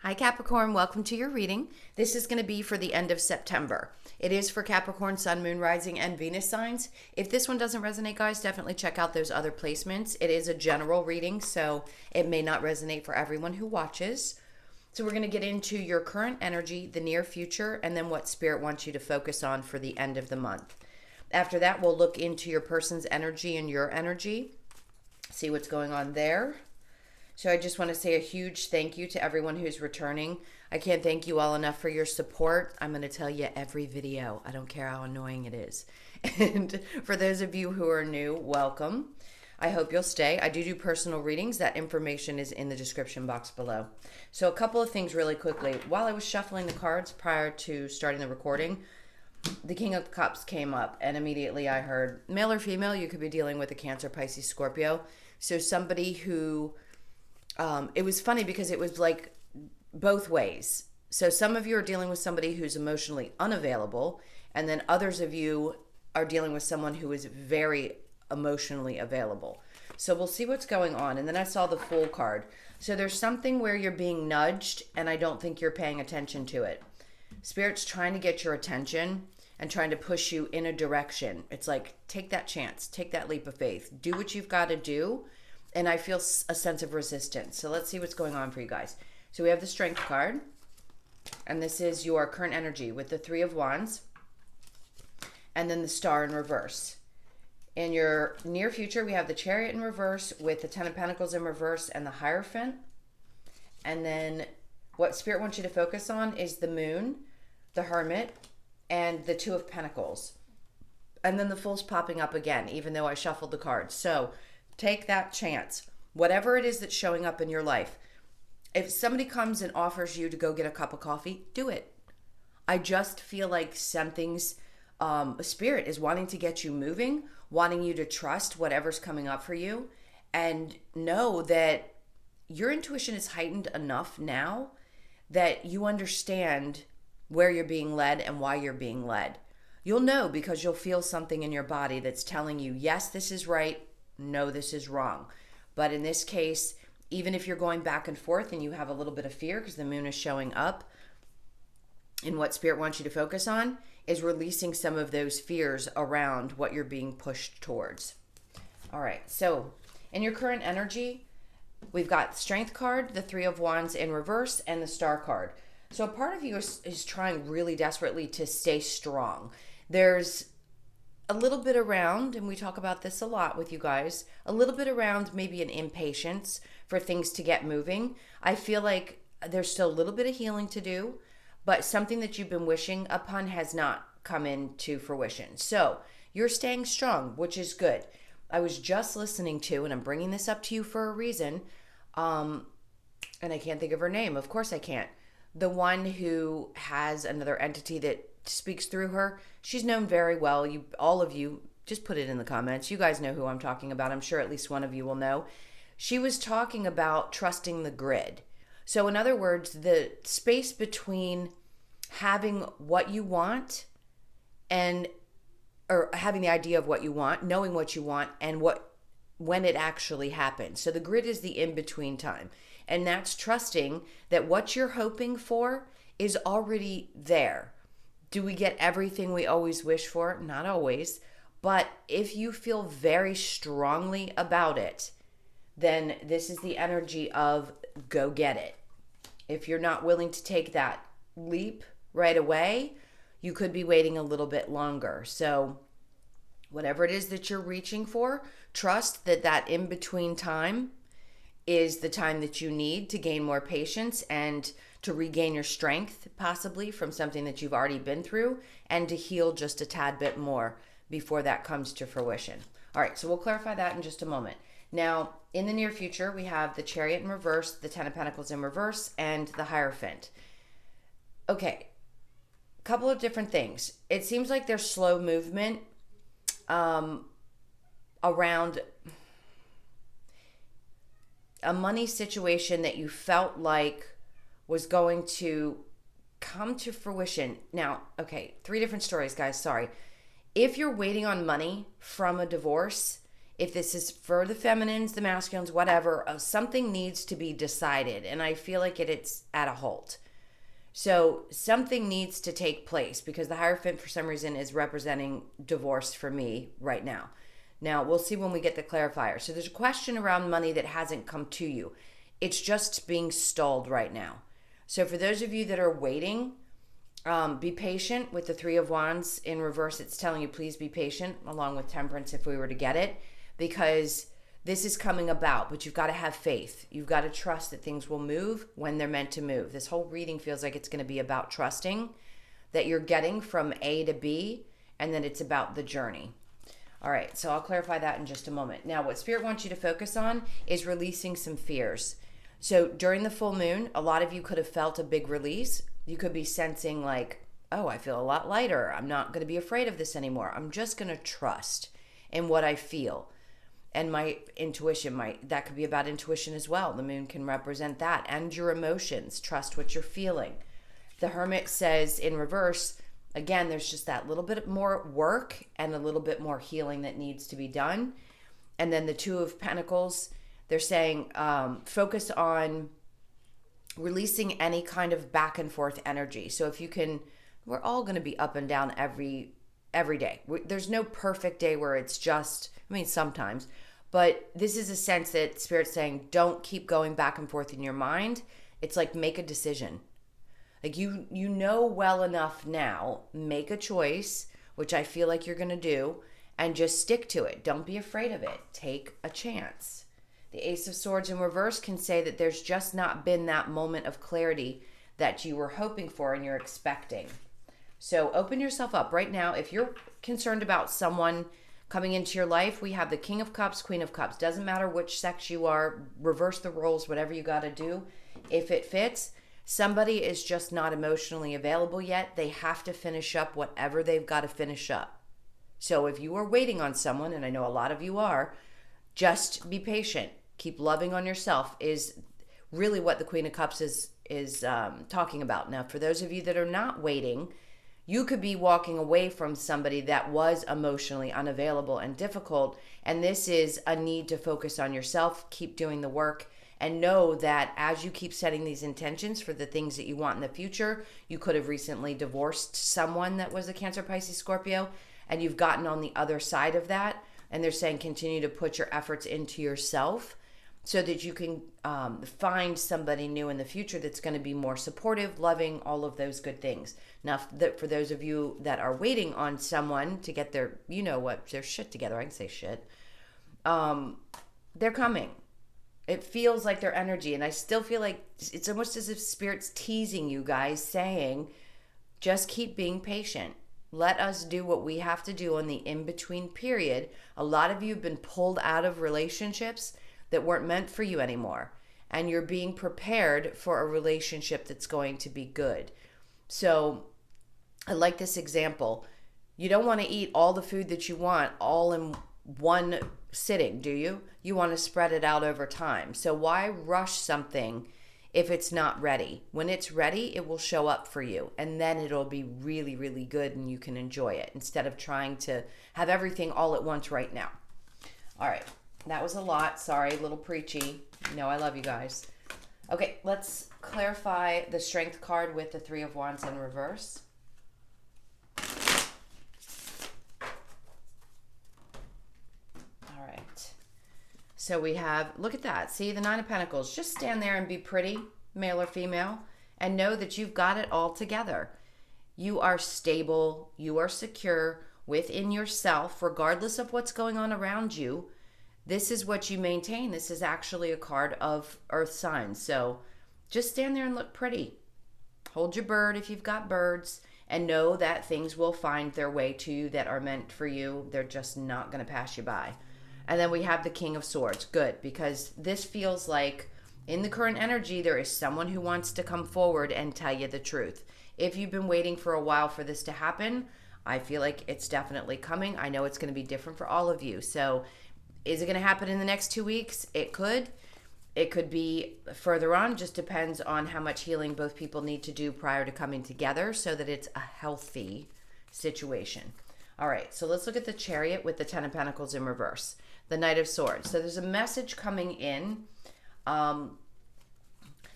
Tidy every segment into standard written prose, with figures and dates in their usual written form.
Hi Capricorn, welcome to your reading. This is going to be for the end of September. It is for Capricorn, Sun, Moon, Rising, and Venus signs. If this one doesn't resonate, guys, definitely check out those other placements. It is a general reading, so it may not resonate for everyone who watches. So we're going to get into your current energy, the near future, and then what Spirit wants you to focus on for the end of the month. After that, we'll look into your person's energy and your energy, see what's going on there. So I just want to say a huge thank you to everyone who's returning. I can't thank you all enough for your support. I'm going to tell you every video. I don't care how annoying it is. And for those of you who are new, welcome. I hope you'll stay. I do personal readings. That information is in the description box below. So a couple of things really quickly. While I was shuffling the cards prior to starting the recording, the King of Cups came up, and immediately I heard, male or female, you could be dealing with a Cancer, Pisces, Scorpio. So somebody who... it was funny because it was like both ways. So some of you are dealing with somebody who's emotionally unavailable, and then others of you are dealing with someone who is very emotionally available. So we'll see what's going on. And then I saw the Fool card. So there's something where you're being nudged, and I don't think you're paying attention to it. Spirit's trying to get your attention and trying to push you in a direction. It's like, take that chance, take that leap of faith, do what you've got to do. And I feel a sense of resistance. So let's see what's going on for you guys. So we have the Strength card. And this is your current energy with the Three of Wands. And then the Star in reverse. In your near future, we have the Chariot in reverse with the Ten of Pentacles in reverse and the Hierophant. And then what Spirit wants you to focus on is the Moon, the Hermit, and the Two of Pentacles. And then the Fool's popping up again, even though I shuffled the cards. So... take that chance. Whatever it is that's showing up in your life. If somebody comes and offers you to go get a cup of coffee, do it. I just feel like something's Spirit is wanting to get you moving, wanting you to trust whatever's coming up for you, and know that your intuition is heightened enough now that you understand where you're being led and why you're being led. You'll know because you'll feel something in your body that's telling you, yes, this is right. No, this is wrong. But in this case, even if you're going back and forth and you have a little bit of fear because the Moon is showing up, and what Spirit wants you to focus on is releasing some of those fears around what you're being pushed towards. All right, so in your current energy, we've got Strength card, the Three of Wands in reverse, and the Star card. So a part of you is trying really desperately to stay strong. There's a little bit around, and we talk about this a lot with you guys, a little bit around maybe an impatience for things to get moving. I feel like there's still a little bit of healing to do, but something that you've been wishing upon has not come into fruition. So you're staying strong, which is good. I was just listening to, and I'm bringing this up to you for a reason, and I can't think of her name. Of course I can't. The one who has another entity that speaks through her. She's known very well. You, all of you, just put it in the comments. You guys know who I'm talking about. I'm sure at least one of you will know. She was talking about trusting the grid. So in other words, the space between having what you want and or having the idea of what you want, knowing what you want, and when it actually happens. So the grid is the in-between time. And that's trusting that what you're hoping for is already there. Do we get everything we always wish for? Not always. But if you feel very strongly about it, then this is the energy of go get it. If you're not willing to take that leap right away, you could be waiting a little bit longer. So whatever it is that you're reaching for, trust that that in-between time is the time that you need to gain more patience and to regain your strength, possibly from something that you've already been through, and to heal just a tad bit more before that comes to fruition. All right, so we'll clarify that in just a moment. Now, in the near future, we have the Chariot in reverse, the Ten of Pentacles in reverse, and the Hierophant. Okay, a couple of different things. It seems like there's slow movement around a money situation that you felt like was going to come to fruition. Now, okay, 3 different stories, guys. Sorry. If you're waiting on money from a divorce, if this is for the feminines, the masculines, whatever, something needs to be decided. And I feel like it's at a halt. So something needs to take place because the Hierophant, for some reason, is representing divorce for me right now. Now, we'll see when we get the clarifier. So there's a question around money that hasn't come to you. It's just being stalled right now. So for those of you that are waiting, be patient with the Three of Wands in reverse. It's telling you, please be patient, along with Temperance if we were to get it, because this is coming about, but you've got to have faith. You've got to trust that things will move when they're meant to move. This whole reading feels like it's going to be about trusting that you're getting from A to B, and that it's about the journey. All right, so I'll clarify that in just a moment. Now, what Spirit wants you to focus on is releasing some fears. So during the full moon, a lot of you could have felt a big release. You could be sensing like, oh, I feel a lot lighter. I'm not going to be afraid of this anymore. I'm just going to trust in what I feel. And my intuition, that could be about intuition as well. The moon can represent that. And your emotions. Trust what you're feeling. The Hermit says in reverse, again, there's just that little bit more work and a little bit more healing that needs to be done. And then the Two of Pentacles, they're saying focus on releasing any kind of back and forth energy. So if you can, we're all going to be up and down every day. There's no perfect day where it's just, I mean, sometimes, but this is a sense that Spirit's saying, don't keep going back and forth in your mind. It's like, make a decision. Like you know well enough now, make a choice, which I feel like you're going to do, and just stick to it. Don't be afraid of it. Take a chance. The Ace of Swords in reverse can say that there's just not been that moment of clarity that you were hoping for and you're expecting. So open yourself up right now. If you're concerned about someone coming into your life, we have the King of Cups, Queen of Cups. Doesn't matter which sex you are, reverse the roles, whatever you got to do. If it fits, somebody is just not emotionally available yet. They have to finish up whatever they've got to finish up. So if you are waiting on someone, and I know a lot of you are, just be patient. Keep loving on yourself is really what the Queen of Cups is talking about. Now, for those of you that are not waiting, you could be walking away from somebody that was emotionally unavailable and difficult, and this is a need to focus on yourself, keep doing the work, and know that as you keep setting these intentions for the things that you want in the future, you could have recently divorced someone that was a Cancer, Pisces, Scorpio, and you've gotten on the other side of that, and they're saying continue to put your efforts into yourself so that you can find somebody new in the future that's going to be more supportive, loving, all of those good things. Now, for those of you that are waiting on someone to get their, their shit together, I can say shit, they're coming. It feels like their energy, and I still feel like it's almost as if Spirit's teasing you guys, saying, just keep being patient. Let us do what we have to do in the in-between period. A lot of you have been pulled out of relationships that weren't meant for you anymore, and you're being prepared for a relationship that's going to be good. So I like this example. You don't want to eat all the food that you want all in one sitting, do you? You want to spread it out over time. So why rush something if it's not ready? When it's ready, it will show up for you, and then it'll be really, really good and you can enjoy it instead of trying to have everything all at once right now. All right. That was a lot. Sorry, a little preachy. No, I love you guys. Okay, let's clarify the Strength card with the Three of Wands in reverse. All right. So we have, look at that. See, the Nine of Pentacles. Just stand there and be pretty, male or female, and know that you've got it all together. You are stable. You are secure within yourself, regardless of what's going on around you. This is what you maintain. This is actually a card of earth signs. So just stand there and look pretty. Hold your bird if you've got birds, and know that things will find their way to you that are meant for you. They're just not going to pass you by. And then we have the King of Swords. Good, because this feels like in the current energy, there is someone who wants to come forward and tell you the truth. If you've been waiting for a while for this to happen, I feel like it's definitely coming. I know it's going to be different for all of you. So is it going to happen in the next 2 weeks? It could. It could be further on. Just depends on how much healing both people need to do prior to coming together so that it's a healthy situation. All right, so let's look at the Chariot with the Ten of Pentacles in reverse, the Knight of Swords. So there's a message coming in.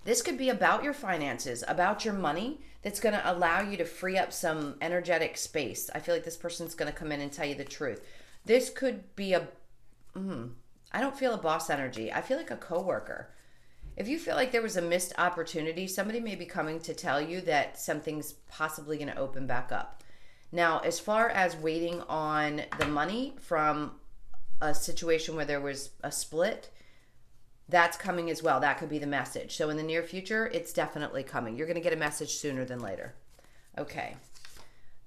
This could be about your finances, about your money, that's going to allow you to free up some energetic space. I feel like this person's going to come in and tell you the truth. This could be I don't feel a boss energy. I feel like a coworker. If you feel like there was a missed opportunity, somebody may be coming to tell you that something's possibly going to open back up. Now, as far as waiting on the money from a situation where there was a split, that's coming as well. That could be the message. So in the near future, it's definitely coming. You're going to get a message sooner than later. Okay.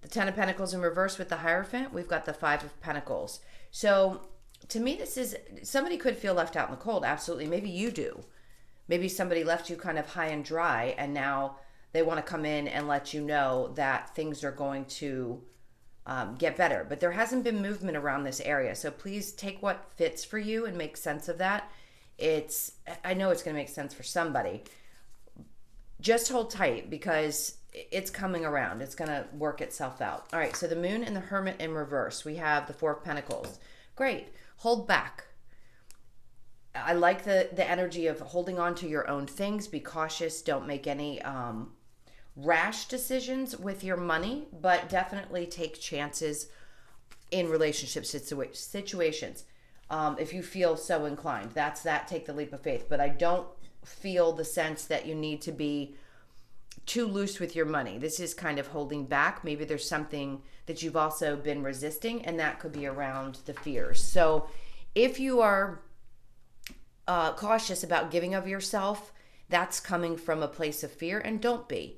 The Ten of Pentacles in reverse with the Hierophant. We've got the Five of Pentacles. So to me, this is, somebody could feel left out in the cold. Absolutely. Maybe you do. Maybe somebody left you kind of high and dry, and now they want to come in and let you know that things are going to get better. But there hasn't been movement around this area. So please take what fits for you and make sense of that. I know it's going to make sense for somebody. Just hold tight because it's coming around. It's going to work itself out. All right, so the Moon and the Hermit in reverse. We have the Four of Pentacles. Great. Hold back. I like the energy of holding on to your own things. Be cautious. Don't make any rash decisions with your money, but definitely take chances in relationship situations. If you feel so inclined, take the leap of faith. But I don't feel the sense that you need to be too loose with your money. This is kind of holding back. Maybe there's something that you've also been resisting, and that could be around the fears. So if you are cautious about giving of yourself, that's coming from a place of fear, and don't be,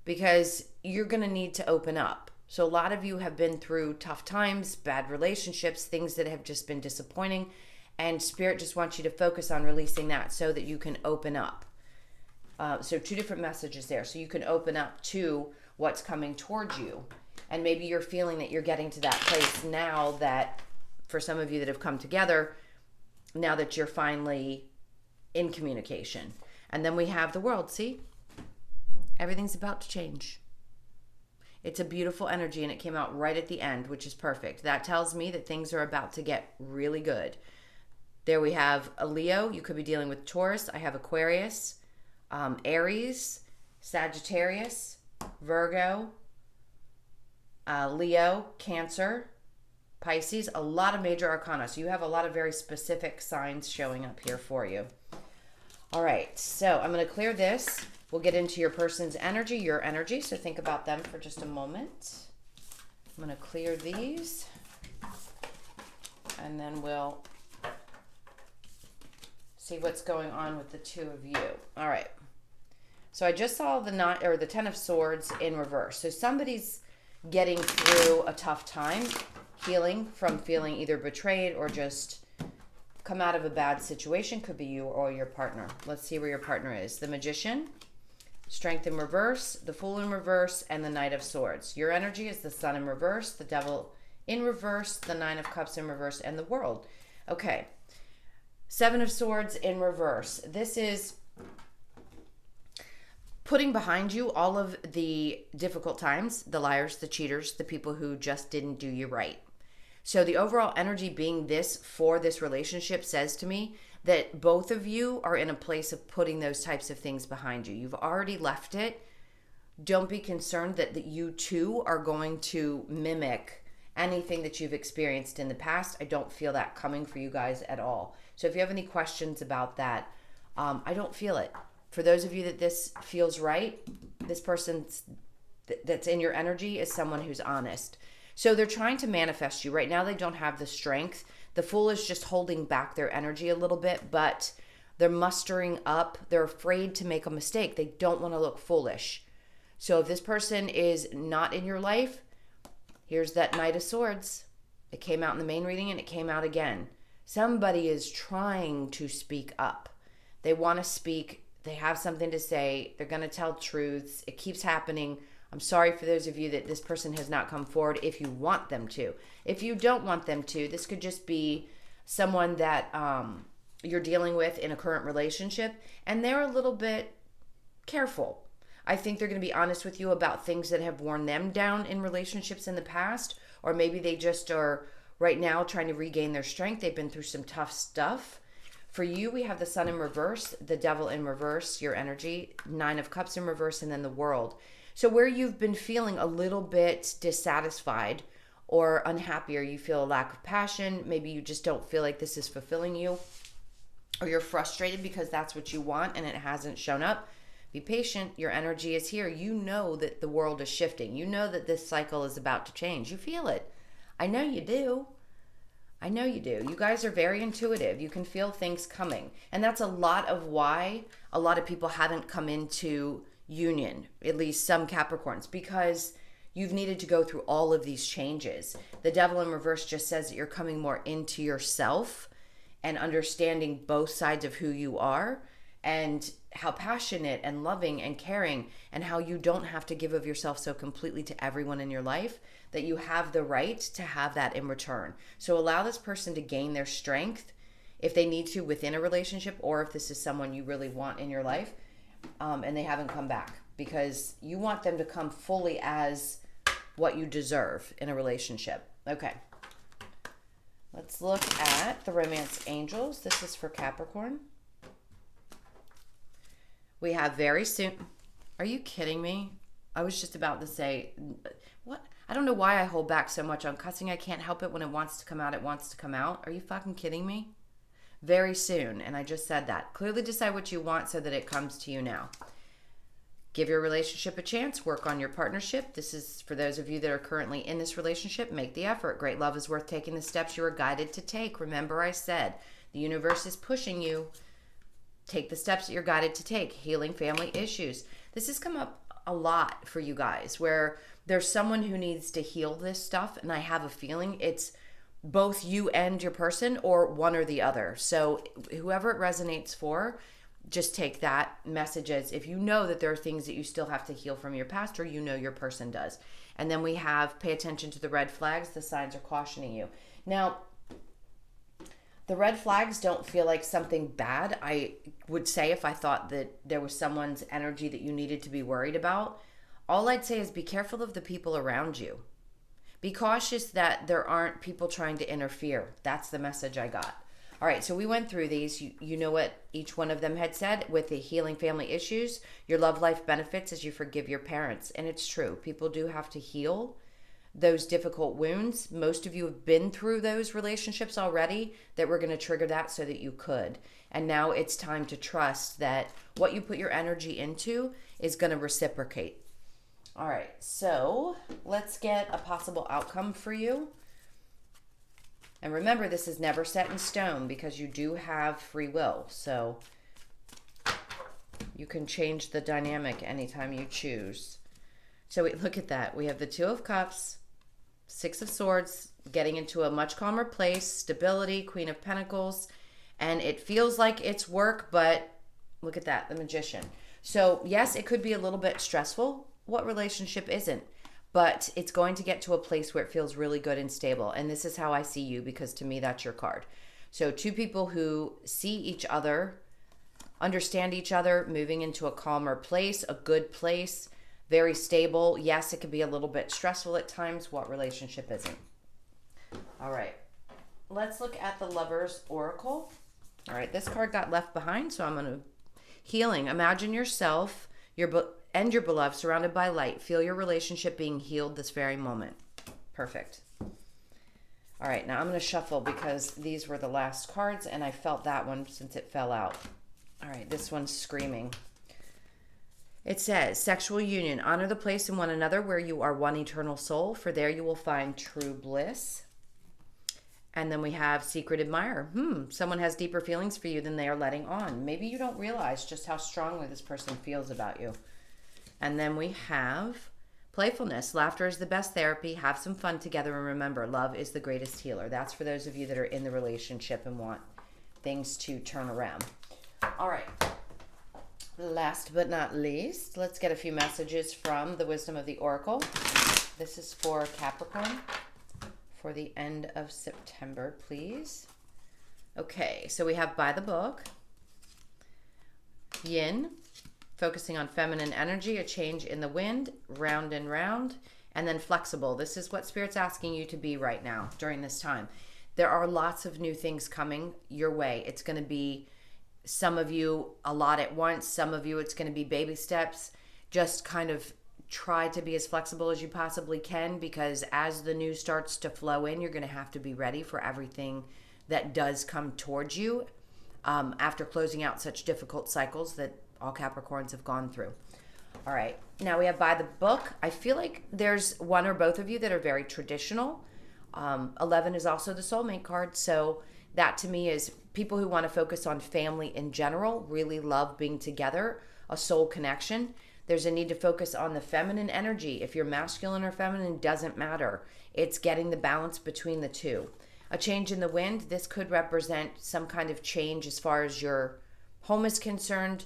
because you're going to need to open up. So a lot of you have been through tough times, bad relationships, things that have just been disappointing, and Spirit just wants you to focus on releasing that so that you can open up. So two different messages there. So you can open up to what's coming towards you. And maybe you're feeling that you're getting to that place now, that for some of you that have come together, now that you're finally in communication. And then we have the World. See? Everything's about to change. It's a beautiful energy, and it came out right at the end, which is perfect. That tells me that things are about to get really good. There we have a Leo. You could be dealing with Taurus. I have Aquarius, Aries, Sagittarius, Virgo, Leo, Cancer, Pisces. A lot of major arcana. So you have a lot of very specific signs showing up here for you. All right, so I'm going to clear this. We'll get into your person's energy, your energy. So think about them for just a moment. I'm going to clear these, and then we'll see what's going on with the two of you. All right. So I just saw the Ten of Swords in reverse. So somebody's getting through a tough time, healing from feeling either betrayed or just come out of a bad situation. Could be you or your partner. Let's see where your partner is. The Magician, Strength in reverse, the Fool in reverse, and the Knight of Swords. Your energy is the Sun in reverse, the Devil in reverse, the Nine of Cups in reverse, and the World. Okay. Seven of Swords in reverse. This is putting behind you all of the difficult times, the liars, the cheaters, the people who just didn't do you right. So the overall energy being this for this relationship says to me that both of you are in a place of putting those types of things behind you. You've already left it. Don't be concerned that you too are going to mimic anything that you've experienced in the past. I don't feel that coming for you guys at all. So if you have any questions about that, I don't feel it. For those of you that this feels right, this person that's in your energy is someone who's honest. So they're trying to manifest you. Right now they don't have the strength. The Fool is just holding back their energy a little bit, but they're mustering up. They're afraid to make a mistake. They don't want to look foolish. So if this person is not in your life, here's that Knight of Swords. It came out in the main reading and it came out again. Somebody is trying to speak up. They want to speak. They have something to say. They're going to tell truths. It keeps happening. I'm sorry for those of you that this person has not come forward if you want them to. If you don't want them to, this could just be someone that you're dealing with in a current relationship, and they're a little bit careful. I think they're going to be honest with you about things that have worn them down in relationships in the past, or maybe they just are right now trying to regain their strength. They've been through some tough stuff. For you, we have the Sun in reverse, the Devil in reverse, your energy, Nine of Cups in reverse, and then the World. So where you've been feeling a little bit dissatisfied or unhappy, or you feel a lack of passion, maybe you just don't feel like this is fulfilling you, or you're frustrated because that's what you want and it hasn't shown up. Be patient. Your energy is here. You know that the world is shifting. You know that this cycle is about to change. You feel it. I know you do. I know you do. You guys are very intuitive. You can feel things coming. And that's a lot of why a lot of people haven't come into union, at least some Capricorns, because you've needed to go through all of these changes. The Devil in reverse just says that you're coming more into yourself and understanding both sides of who you are and how passionate and loving and caring, and how you don't have to give of yourself so completely to everyone in your life, that you have the right to have that in return. So allow this person to gain their strength if they need to within a relationship, or if this is someone you really want in your life and they haven't come back, because you want them to come fully as what you deserve in a relationship. Okay. Let's look at the Romance Angels. This is for Capricorn. We have very soon. Are you kidding me? I was just about to say, what? I don't know why I hold back so much on cussing. I can't help it. When it wants to come out, it wants to come out. Are you fucking kidding me? Very soon. And I just said that. Clearly decide what you want so that it comes to you now. Give your relationship a chance. Work on your partnership. This is for those of you that are currently in this relationship. Make the effort. Great love is worth taking the steps you are guided to take. Remember, I said the universe is pushing you. Take the steps that you're guided to take. Healing family issues. This has come up a lot for you guys, where there's someone who needs to heal this stuff, and I have a feeling it's both you and your person, or one or the other. So whoever it resonates for, just take that message as if you know that there are things that you still have to heal from your past, or you know your person does. And then we have pay attention to the red flags. The signs are cautioning you. Now, the red flags don't feel like something bad. I would say if I thought that there was someone's energy that you needed to be worried about, all I'd say is be careful of the people around you. Be cautious that there aren't people trying to interfere. That's the message I got. All right, so we went through these. You know what each one of them had said with the healing family issues. Your love life benefits as you forgive your parents. And it's true. People do have to heal those difficult wounds. Most of you have been through those relationships already that were going to trigger that so that you could. And now it's time to trust that what you put your energy into is going to reciprocate. All right, so let's get a possible outcome for you. And remember, this is never set in stone because you do have free will. So you can change the dynamic anytime you choose. So look at that. We have the Two of Cups, Six of Swords, getting into a much calmer place, stability, Queen of Pentacles, and it feels like it's work, but look at that, the Magician. So yes, it could be a little bit stressful. What relationship isn't? But it's going to get to a place where it feels really good and stable. And this is how I see you, because to me, that's your card. So two people who see each other, understand each other, moving into a calmer place, a good place, very stable. Yes, it can be a little bit stressful at times. What relationship isn't? All right. Let's look at the Lover's Oracle. All right. This card got left behind, so I'm going to... Healing. Imagine yourself and your beloved surrounded by light. Feel your relationship being healed this very moment. Perfect. All right. Now I'm going to shuffle because these were the last cards, and I felt that one since it fell out. All right. This one's screaming. It says, sexual union. Honor the place in one another where you are one eternal soul, for there you will find true bliss. And then we have secret admirer. Someone has deeper feelings for you than they are letting on. Maybe you don't realize just how strongly this person feels about you. And then we have playfulness. Laughter is the best therapy. Have some fun together, and remember, love is the greatest healer. That's for those of you that are in the relationship and want things to turn around. All right. Last but not least, let's get a few messages from the Wisdom of the Oracle. This is for Capricorn for the end of September, please. Okay, so we have by the book, yin, Focusing on feminine energy, a change in the wind, round and round, and then flexible. This is what Spirit's asking you to be right now during this time. There are lots of new things coming your way. It's going to be, some of you, a lot at once. Some of you, it's going to be baby steps. Just kind of try to be as flexible as you possibly can, because as the news starts to flow in, you're going to have to be ready for everything that does come towards you after closing out such difficult cycles that all Capricorns have gone through. All right, now we have by the book. I feel like there's one or both of you that are very traditional. 11 is also the soulmate card, so that to me is people who want to focus on family in general, really love being together, a soul connection. There's a need to focus on the feminine energy. If you're masculine or feminine, doesn't matter. It's getting the balance between the two. A change in the wind, this could represent some kind of change as far as your home is concerned.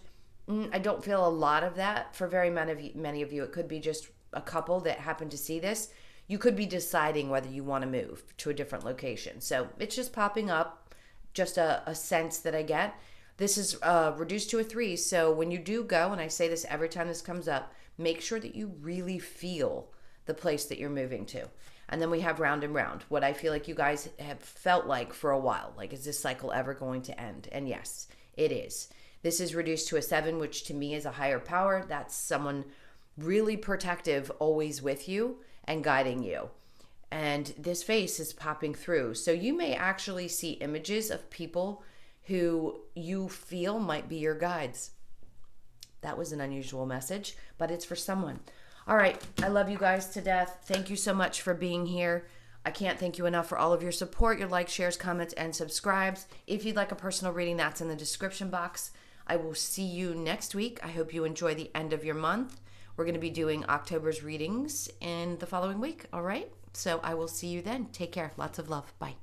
I don't feel a lot of that for very many of you. It could be just a couple that happen to see this. You could be deciding whether you want to move to a different location. So it's just popping up, just a sense that I get. This is reduced to a 3. So when you do go, and I say this every time this comes up, make sure that you really feel the place that you're moving to. And then we have round and round, what I feel like you guys have felt like for a while. Like, is this cycle ever going to end? And yes, it is. This is reduced to a 7, which to me is a higher power. That's someone really protective, always with you and guiding you. And this face is popping through. So you may actually see images of people who you feel might be your guides. That was an unusual message, but it's for someone. All right, I love you guys to death. Thank you so much for being here. I can't thank you enough for all of your support, your likes, shares, comments, and subscribes. If you'd like a personal reading, that's in the description box. I will see you next week. I hope you enjoy the end of your month. We're going to be doing October's readings in the following week, all right? So I will see you then. Take care. Lots of love. Bye.